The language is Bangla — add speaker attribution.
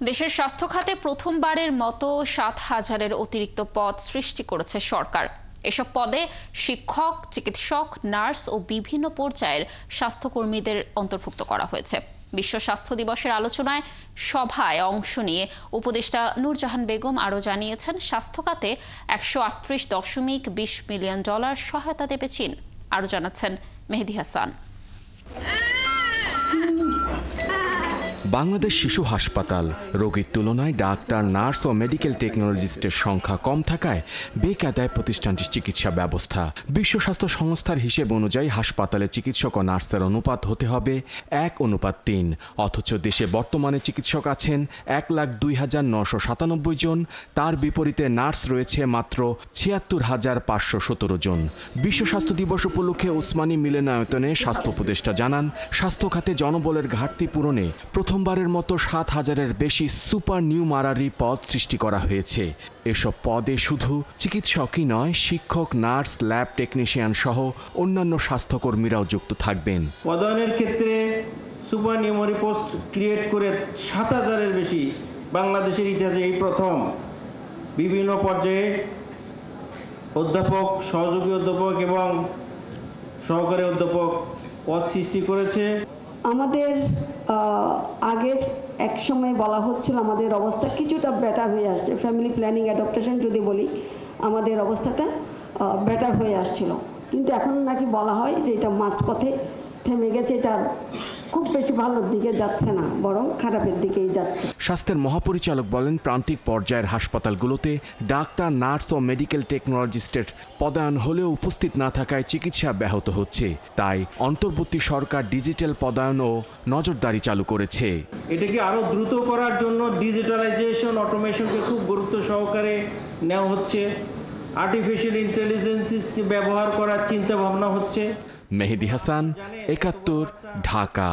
Speaker 1: দেশের স্বাস্থ্য খাতে প্রথমবারের মতো ৭,০০০-এর অতিরিক্ত পদ সৃষ্টি করেছে সরকার। এসব পদে শিক্ষক, চিকিৎসক, নার্স ও বিভিন্ন পর্যায়ের স্বাস্থ্যকর্মীদের অন্তর্ভুক্ত করা হয়েছে। বিশ্ব স্বাস্থ্য দিবসের আলোচনায় সভায় অংশ নিয়ে উপদেষ্টা নূরজাহান বেগম আরও জানিয়েছেন, স্বাস্থ্য খাতে $১৩৮.২০ মিলিয়ন সহায়তা দেবে চীন। আরও জানাচ্ছেন মেহেদী হাসান।
Speaker 2: বাংলাদেশ শিশু হাসপাতাল রোগীর তুলনায় ডাক্তার, নার্স ও মেডিকেল টেকনোলজিস্টের সংখ্যা কম থাকায় বেকায়দায় প্রতিষ্ঠানটির চিকিৎসা ব্যবস্থা। বিশ্ব স্বাস্থ্য সংস্থার হিসেব অনুযায়ী হাসপাতালে চিকিৎসক ও নার্সের অনুপাত হতে হবে ১:৩। অথচ দেশে বর্তমানে চিকিৎসক আছেন ১,০২,৯৯৭ জন। তার বিপরীতে নার্স রয়েছে মাত্র ৭৬,৫১৭ জন। বিশ্ব স্বাস্থ্য দিবস উপলক্ষে ওসমানী মিলনায়তনে স্বাস্থ্য উপদেষ্টা জানান, স্বাস্থ্য খাতে জনবলের ঘাটতি পূরণে প্রথমবারের মতো ৭,০০০-এর বেশি সুপার নিউমারারি পদ সৃষ্টি করা হয়েছে। এসব পদে শুধু চিকিৎসকই নয়, শিক্ষক, নার্স, ল্যাব টেকনিশিয়ান সহ অন্যান্য স্বাস্থ্যকর্মীরাও যুক্ত থাকবেন।
Speaker 3: পদায়নের ক্ষেত্রে সুপার নিউমারি পোস্ট ক্রিয়েট করে ৭,০০০-এর বেশি বাংলাদেশের ইতিহাসে এই প্রথম বিভিন্ন পর্যায়ে অধ্যাপক, সহযোগী অধ্যাপক এবং সহকারী অধ্যাপক পদ সৃষ্টি করেছে।
Speaker 4: আমাদের আগের এক সময় বলা হচ্ছিল আমাদের অবস্থা কিছুটা বেটার হয়ে আসছে, ফ্যামিলি প্ল্যানিং অ্যাডপ্টেশন যদি বলি, আমাদের অবস্থাটা বেটার হয়ে আসছিল, কিন্তু এখন নাকি বলা হয় যে এটা মাঝপথে থেমে গেছে, এটা খুব বেশি ভালোর দিকে যাচ্ছে না, বরং খারাপের দিকেই যাচ্ছে।
Speaker 2: স্বাস্থ্যের মহাপরিচালক বলেন, প্রান্তিক পর্যায়ের হাসপাতালগুলোতে ডাক্তার, নার্স ও মেডিকেল টেকনোলজিস্টের পদায়ন হলেও উপস্থিত না থাকায় চিকিৎসা ব্যাহত হচ্ছে। তাই অন্তর্বর্তী সরকার ডিজিটাল পদায়ন ও নজরদারি চালু করেছে।
Speaker 3: এটাকে আরও দ্রুত করার জন্য ডিজিটালাইজেশন, অটোমেশনকে খুব গুরুত্ব সহকারে নেওয়া হচ্ছে। আর্টিফিশিয়াল ইন্টেলিজেন্সকে ব্যবহার করার চিন্তা ভাবনা হচ্ছে।
Speaker 2: মেহেদী হাসান, ৭১, ঢাকা।